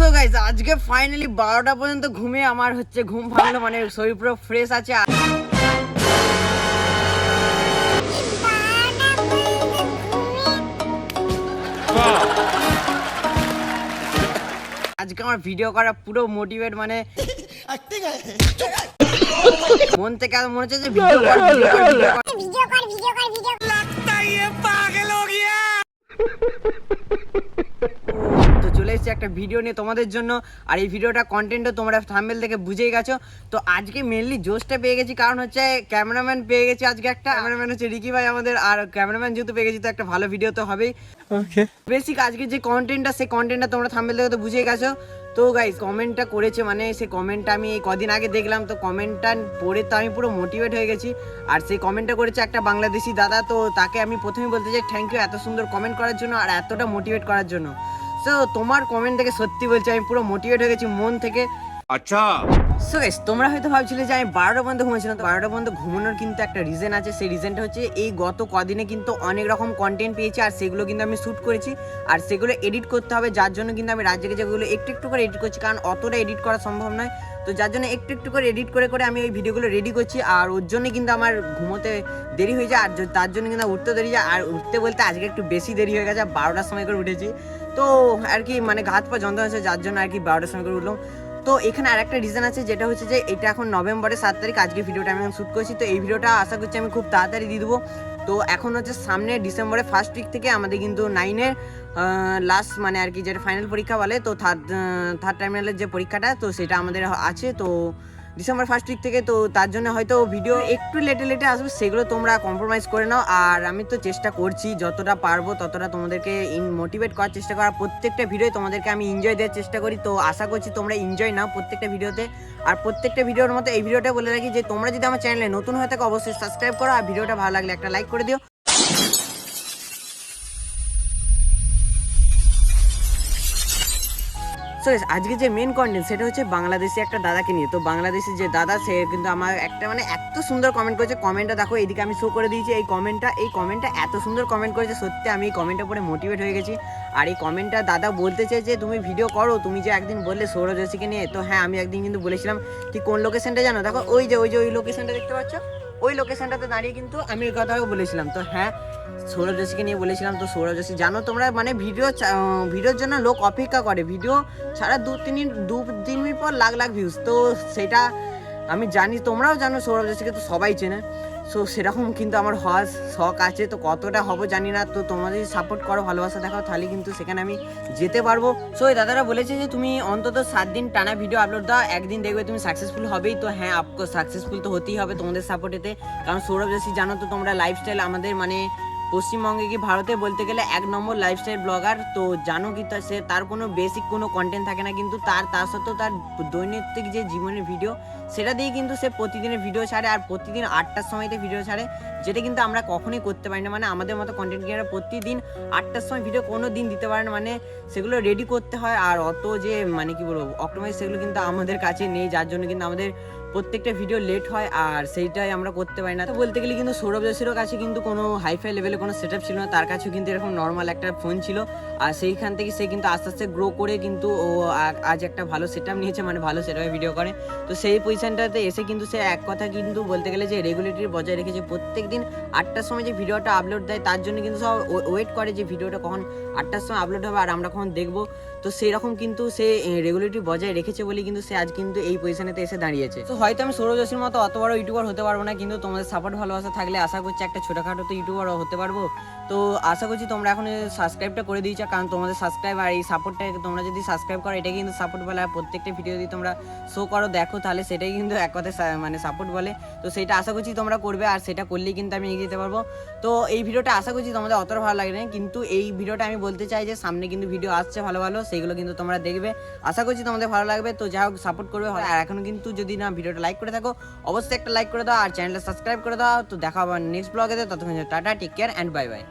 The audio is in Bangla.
সো গাইস আজকে ফাইনালি 12টা পর্যন্ত ঘুমিয়ে আমার হচ্ছে ঘুম ভাঙলো, মানে শরীর পুরো ফ্রেশ আছে। আজকে আমার ভিডিও করা পুরো মোটিভেট, মানে মন থেকে মনে হচ্ছে যে ভিডিও কর। তো চলে এসেছে একটা ভিডিও নিয়ে তোমাদের জন্য, আর এই ভিডিওটা কন্টেন্টও তোমরা থাম্বনেল থেকে বুঝেই গেছো। তো আজকে মেনলি জোশটা পেয়ে গেছি, কারণ হচ্ছে ক্যামেরাম্যান পেয়ে গেছি। আজকে একটা ক্যামেরাম্যান হচ্ছে রিকি ভাই আমাদের, আর ক্যামেরাম্যান যেহেতু পেয়ে গেছি তো একটা ভালো ভিডিও তো হবেই। ওকে বেসিক আজকে যে কন্টেন্টটা, সেই কন্টেন্টটা তোমরা থাম্বনেল থেকে তো বুঝেই গেছো। তো গাইস কমেন্টটা করেছে, মানে সেই কমেন্টটা আমি এই কদিন আগে দেখলাম, তো কমেন্টটা পড়ে তো আমি পুরো মোটিভেট হয়ে গেছি। আর সেই কমেন্টটা করেছে একটা বাংলাদেশি দাদা, তো তাকে আমি প্রথমেই বলতে চাই থ্যাংক ইউ এত সুন্দর কমেন্ট করার জন্য আর এতটা মোটিভেট করার জন্য। সো তোমার কমেন্ট থেকে সত্যি বলছি আমি পুরো মোটিভেট হয়ে গেছি মন থেকে। আচ্ছা সো গাইস তোমরা হয়তো ভাবছিলে যে আমি 12টা পর্যন্ত ঘুমিয়েছিলাম, তো 12টা পর্যন্ত ঘুমানোর কিন্তু একটা রিজন আছে। সেই রিজনটা হচ্ছে এই গত কদিনে কিন্তু অনেক রকম কন্টেন্ট পেয়েছি, আর সেগুলো কিন্তু আমি শ্যুট করেছি, আর সেগুলো এডিট করতে হবে, যার জন্য কিন্তু আমি রাত জেগে যেগুলো একটু একটু করে এডিট করছি, কারণ অতটা এডিট করা সম্ভব নয়। তো যার জন্য একটু একটু করে এডিট করে করে আমি ওই ভিডিওগুলো রেডি করছি, আর ওর জন্য কিন্তু আমার ঘুমোতে দেরি হয়ে যায়, আর তার জন্য কিন্তু উঠতে দেরি যায়। আর উঠতে বলতে আজকে একটু বেশি দেরি হয়ে গেছে, 12টার সময় করে উঠেছি। তো আর কি মানে ঘাত পা যন্ত্রণা হচ্ছে, যার জন্য আর কি 12টার সময় করে উঠলাম। তো এখানে আরেকটা রিজন আছে, যেটা হচ্ছে যে এটা এখন নভেম্বরের 7 তারিখ, আজকে ভিডিওটা আমি এখন শ্যুট করছি। তো এই ভিডিওটা আশা করছি আমি খুব তাড়াতাড়ি দিয়ে দেবো। তো এখন হচ্ছে সামনে ডিসেম্বরের ফার্স্ট উইক থেকে আমাদের কিন্তু 9-এর লাস্ট, মানে আর কি যেটা ফাইনাল পরীক্ষা বলে, তো থার্ড টার্মিনালের যে পরীক্ষাটা, তো সেটা আমাদের আছে তো ডিসেম্বর ফার্স্ট উইক থেকে। তো তার জন্য হয়তো ভিডিও একটু লেটে আসবে, সেগুলো তোমরা কম্প্রোমাইজ করে নাও। আর আমি তো চেষ্টা করছি যতটা পারবো ততটা তোমাদেরকে মোটিভেট করার চেষ্টা করা, প্রত্যেকটা ভিডিও তোমাদেরকে আমি এনজয় দেওয়ার চেষ্টা করি। তো আশা করছি তোমরা এনজয় নাও প্রত্যেকটা ভিডিওতে। আর প্রত্যেকটা ভিডিওর মতো এই ভিডিওটা বলে রাখি যে তোমরা যদি আমার চ্যানেলে নতুন হয়ে থাকো অবশ্যই সাবস্ক্রাইব করো, আর ভিডিওটা ভালো লাগলে একটা লাইক করে দিও। সো আজকে যে মেন কন্টেন্ট সেটা হচ্ছে বাংলাদেশি একটা দাদাকে নিয়ে। তো বাংলাদেশি যে দাদা, সে কিন্তু আমার একটা মানে এত সুন্দর কমেন্ট করেছে। কমেন্টটা দেখো, এইদিকে আমি শো করে দিয়েছি এই কমেন্টটা এত সুন্দর কমেন্ট করেছে, সত্যি আমি এই কমেন্টটা পড়ে মোটিভেট হয়ে গেছি। আর এই কমেন্টটা দাদা বলতে চাই যে তুমি ভিডিও করো, তুমি যে একদিন বললে সৌরভ যোশীকে নিয়ে, তো হ্যাঁ আমি একদিন কিন্তু বলেছিলাম। কি কোন লোকেশনটা জানো? দেখো ওই যে ওই লোকেশনটা দেখতে পাচ্ছ, ওই লোকেশনটাতে দাঁড়িয়ে কিন্তু আমি ওই কথাও বলেছিলাম। তো হ্যাঁ সৌরভ যোশীকে নিয়ে বলেছিলাম। তো সৌরভ যোশী জানো তোমরা, মানে ভিডিওর জন্য লোক অপেক্ষা করে, ভিডিও ছাড়া 2-3 মিনিট পর লাখ ভিউজ। তো সেটা আমি জানি, তোমরাও জানো, সৌরভ যোশীকে তো সবাই চেনে। সো সেরকম কিন্তু আমার হওয়ার শখ আছে, তো কতটা হবো জানি না। তো তোমরা যদি সাপোর্ট করো, ভালোবাসা দেখাও, তাহলে কিন্তু সেখানে আমি যেতে পারবো। সো এই দাদারা বলেছে যে তুমি অন্তত 7 দিন টানা ভিডিও আপলোড দাও, একদিন দেখবে তুমি সাকসেসফুল হবেই। তো হ্যাঁ অফকোর্স সাকসেসফুল তো হতেই হবে তোমাদের সাপোর্টেতে, কারণ সৌরভ যোশী জানো তো তোমরা লাইফস্টাইল আমাদের মানে পশ্চিমবঙ্গে কি ভারতে বলতে গেলে 1 নম্বর লাইফস্টাইল ব্লগার। তো জানো কি সে তার কোনো বেসিক কোনো কন্টেন্ট থাকে না, কিন্তু তার সত্ত্বেও তার দৈনন্দিন যে জীবনের ভিডিও সেটা দিয়ে কিন্তু সে প্রতিদিনের ভিডিও ছাড়ে, আর প্রতিদিন 8টার সময়তে ভিডিও ছাড়ে, যেটা কিন্তু আমরা কখনোই করতে পারি না। মানে আমাদের মতো কন্টেন্ট ক্রিয়েটার প্রতিদিন 8টার সময় ভিডিও কোনো দিন দিতে পারে না, মানে সেগুলো রেডি করতে হয়, আর অত যে মানে কি বলবো অপটিমাইজ সেগুলো কিন্তু আমাদের কাছে নেই, যার জন্য কিন্তু আমাদের প্রত্যেকটা ভিডিও লেট হয়, আর সেইটাই আমরা করতে পারি না। তো বলতে গেলে কিন্তু সৌরভ যোশীর কাছে কিন্তু কোনো হাইফাই লেভেলে কোনো সেট আপ ছিল না, তার কাছেও কিন্তু এরকম নর্মাল একটা ফোন ছিল, আর সেইখান থেকে সে কিন্তু আস্তে আস্তে গ্রো করে কিন্তু ও আজ একটা ভালো সেট আপ নিয়েছে, মানে ভালো সেট আপে ভিডিও করে। তো সেই পজিশনটাতে এসে কিন্তু সে এক কথা কিন্তু বলতে গেলে যে রেগুলেটরি বজায় রেখেছে, প্রত্যেক দিন 8টার সময় যে ভিডিওটা আপলোড দেয়, তার জন্য কিন্তু সব ওয়েট করে যে ভিডিওটা কখন 8টার সময় আপলোড হবে আর আমরা কখন দেখবো। তো সেই রকম কিন্তু সে রেগুলেটরি বজায় রেখেছে বলে কিন্তু সে আজ কিন্তু এই পজিশনেতে এসে দাঁড়িয়েছে। তো হয়তো আমি সৌরভ যোশীর মতো অত বড় ইউটিউবার হতে পারবো না, কিন্তু তোমাদের সাপোর্ট ভালোবাসা থাকলে আশা করছি একটা ছোটখাটো তো ইউটিউবার হতে পারবো। তো আশা করছি তোমরা এখন সাবস্ক্রাইবটা করে দিয়েছো, কারণ তোমাদের সাবস্ক্রাইব আর এই সাপোর্টটা তোমরা যদি সাবস্ক্রাইব করো, এটা কিন্তু সাপোর্ট বলে। আর প্রত্যেকটা ভিডিও যদি তোমরা শো করো দেখো, তাহলে সেটাই কিন্তু এক কথায় মানে সাপোর্ট বলে। তো সেটা আশা করছি তোমরা করবে, আর সেটা করলেই কিন্তু আমি এগিয়ে যেতে পারবো। তো এই ভিডিওটা আশা করছি তোমাদের অতটা ভালো লাগে না, কিন্তু এই ভিডিওটা আমি বলতে চাই যে সামনে কিন্তু ভিডিও আসছে ভালো ভালো, সেইগুলো কিন্তু তোমরা দেখবে, আশা করছি তোমাদের ভালো লাগবে। তো যাই হোক সাপোর্ট করবে। আর এখনো কিন্তু যদি না ভিডিওটা লাইক করে থাকো অবশ্যই একটা লাইক করে দাও, আর চ্যানেলটা সাবস্ক্রাইব করে দাও। তো দেখা হবে নেক্সট ব্লগে, ততক্ষণ tata, take care and bye by.